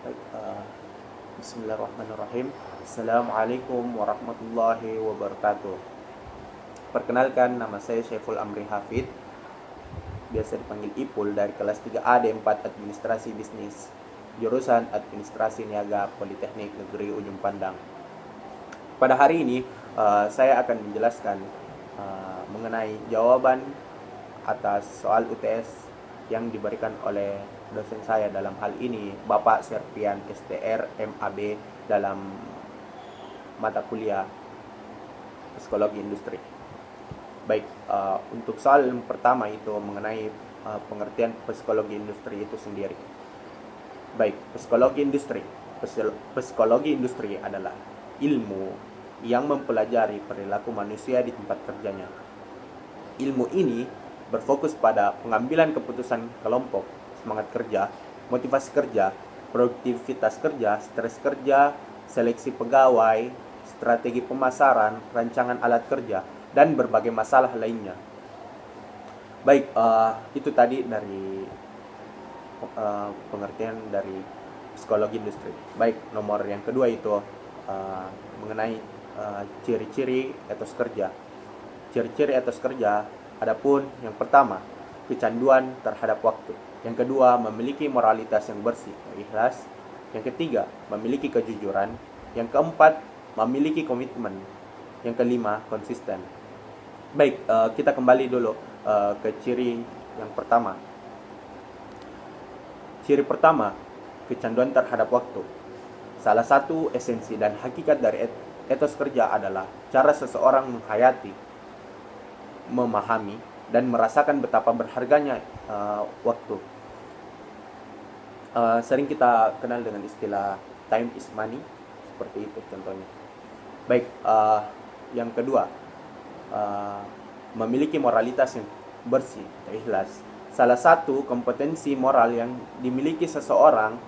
Baik, Bismillahirrahmanirrahim. Assalamualaikum warahmatullahi wabarakatuh. Perkenalkan, nama saya Syaiful Amri Hafid, biasa dipanggil Ipul, dari kelas 3A D4 Administrasi Bisnis, jurusan Administrasi Niaga Politeknik Negeri Ujung Pandang. Pada hari ini, saya akan menjelaskan mengenai jawaban atas soal UTS yang diberikan oleh dosen saya, dalam hal ini Bapak Serpian STR MAB, dalam mata kuliah Psikologi Industri. Baik, untuk soal yang pertama itu mengenai pengertian psikologi industri itu sendiri. Baik, psikologi industri. Psikologi industri adalah ilmu yang mempelajari perilaku manusia di tempat kerjanya. Ilmu ini berfokus pada pengambilan keputusan kelompok, semangat kerja, motivasi kerja, produktivitas kerja, stres kerja, seleksi pegawai, strategi pemasaran, rancangan alat kerja, dan berbagai masalah lainnya. Baik, itu tadi dari pengertian dari psikologi industri. Baik, nomor yang kedua itu mengenai ciri-ciri etos kerja. Ciri-ciri etos kerja, adapun yang pertama, kecanduan terhadap waktu. Yang kedua, memiliki moralitas yang bersih, ikhlas. Yang ketiga, memiliki kejujuran. Yang keempat, memiliki komitmen. Yang kelima, konsisten. Baik, kita kembali dulu ke ciri yang pertama. Ciri pertama, kecanduan terhadap waktu. Salah satu esensi dan hakikat dari etos kerja adalah cara seseorang menghayati, memahami, dan merasakan betapa berharganya waktu. Sering kita kenal dengan istilah time is money, seperti itu contohnya. Baik, yang kedua, memiliki moralitas yang bersih, ikhlas. Salah satu kompetensi moral yang dimiliki seseorang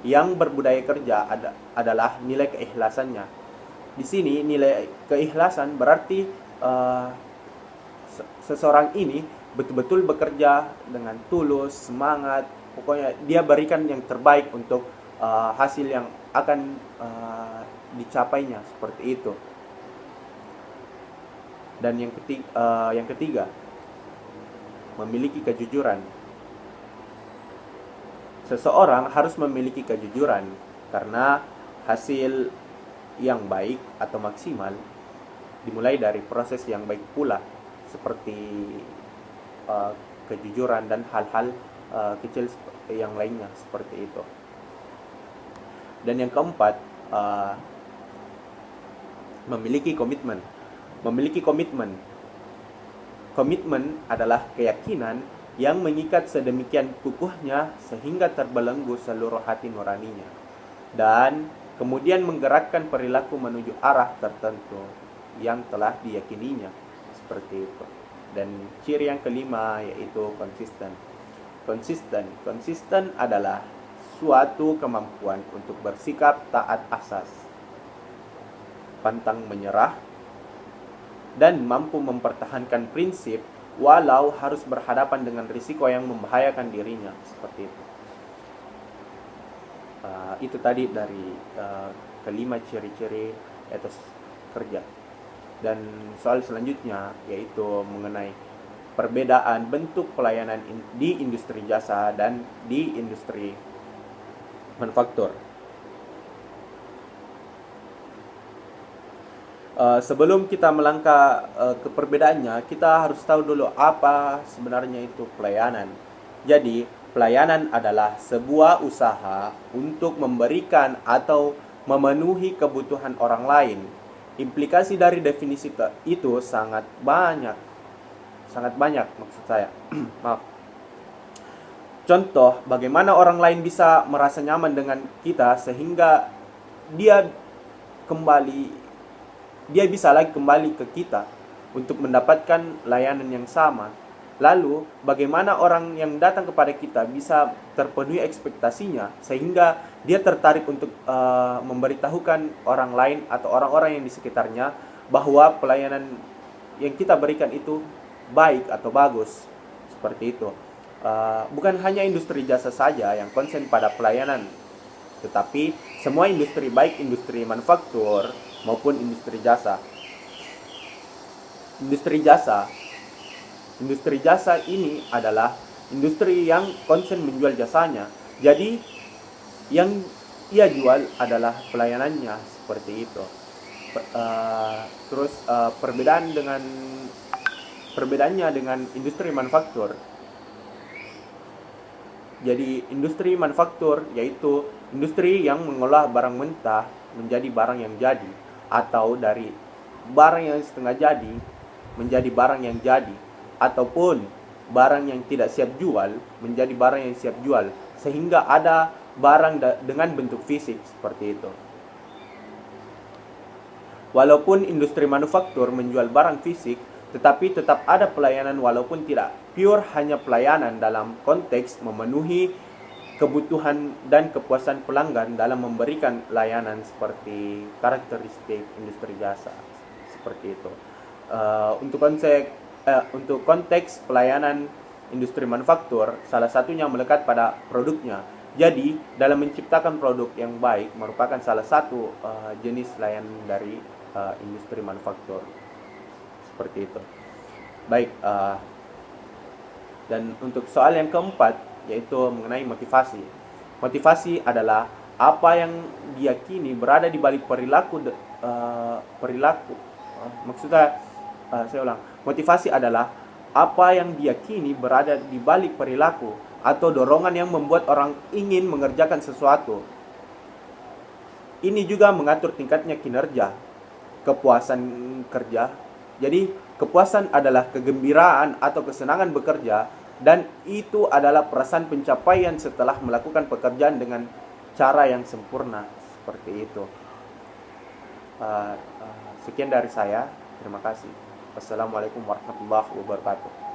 yang berbudaya kerja adalah nilai keikhlasannya. Di sini nilai keikhlasan berarti seseorang ini betul-betul bekerja dengan tulus, semangat, pokoknya dia berikan yang terbaik untuk hasil yang akan dicapainya, seperti itu. Dan yang ketiga, memiliki kejujuran. Seseorang harus memiliki kejujuran karena hasil yang baik atau maksimal dimulai dari proses yang baik pula, seperti kejujuran dan hal-hal kecil yang lainnya, seperti itu. Dan yang keempat, memiliki komitmen. Memiliki komitmen. Komitmen adalah keyakinan yang mengikat sedemikian kukuhnya sehingga terbelenggu seluruh hati nuraninya, dan kemudian menggerakkan perilaku menuju arah tertentu yang telah diyakininya, seperti itu. Dan ciri yang kelima yaitu konsisten. Konsisten adalah suatu kemampuan untuk bersikap taat asas, pantang menyerah, dan mampu mempertahankan prinsip walau harus berhadapan dengan risiko yang membahayakan dirinya, seperti itu. Itu tadi dari kelima ciri-ciri etos kerja. Dan soal selanjutnya yaitu mengenai perbedaan bentuk pelayanan di industri jasa dan di industri manufaktur. Sebelum kita melangkah ke perbedaannya, kita harus tahu dulu apa sebenarnya itu pelayanan. Jadi, pelayanan adalah sebuah usaha untuk memberikan atau memenuhi kebutuhan orang lain. Implikasi dari definisi itu sangat banyak maksud saya. Maaf. Contoh, bagaimana orang lain bisa merasa nyaman dengan kita sehingga dia bisa lagi kembali ke kita untuk mendapatkan layanan yang sama. Lalu, bagaimana orang yang datang kepada kita bisa terpenuhi ekspektasinya sehingga dia tertarik untuk memberitahukan orang lain atau orang-orang yang di sekitarnya bahwa pelayanan yang kita berikan itu baik atau bagus, seperti itu. Bukan hanya industri jasa saja yang konsen pada pelayanan, tetapi semua industri, baik industri manufaktur maupun industri jasa. Industri jasa ini adalah industri yang konsen menjual jasanya. Jadi yang ia jual adalah pelayanannya, seperti itu. Terus perbedaannya dengan industri manufaktur. Jadi industri manufaktur yaitu industri yang mengolah barang mentah menjadi barang yang jadi, atau dari barang yang setengah jadi menjadi barang yang jadi, ataupun barang yang tidak siap jual menjadi barang yang siap jual, sehingga ada barang dengan bentuk fisik, seperti itu. Walaupun industri manufaktur menjual barang fisik, tetapi tetap ada pelayanan walaupun tidak pure hanya pelayanan dalam konteks memenuhi kebutuhan dan kepuasan pelanggan dalam memberikan layanan, seperti karakteristik industri jasa, seperti itu. Untuk konteks pelayanan industri manufaktur, salah satunya melekat pada produknya. Jadi, dalam menciptakan produk yang baik merupakan salah satu jenis layanan dari industri manufaktur, seperti itu. Baik, dan untuk soal yang keempat, yaitu mengenai motivasi. Motivasi adalah apa yang diyakini berada di balik perilaku. Motivasi adalah apa yang diyakini berada di balik perilaku atau dorongan yang membuat orang ingin mengerjakan sesuatu. Ini juga mengatur tingkatnya kinerja, kepuasan kerja. Jadi, kepuasan adalah kegembiraan atau kesenangan bekerja, dan itu adalah perasaan pencapaian setelah melakukan pekerjaan dengan cara yang sempurna, seperti itu. Sekian dari saya. Terima kasih. Wassalamualaikum warahmatullahi wabarakatuh.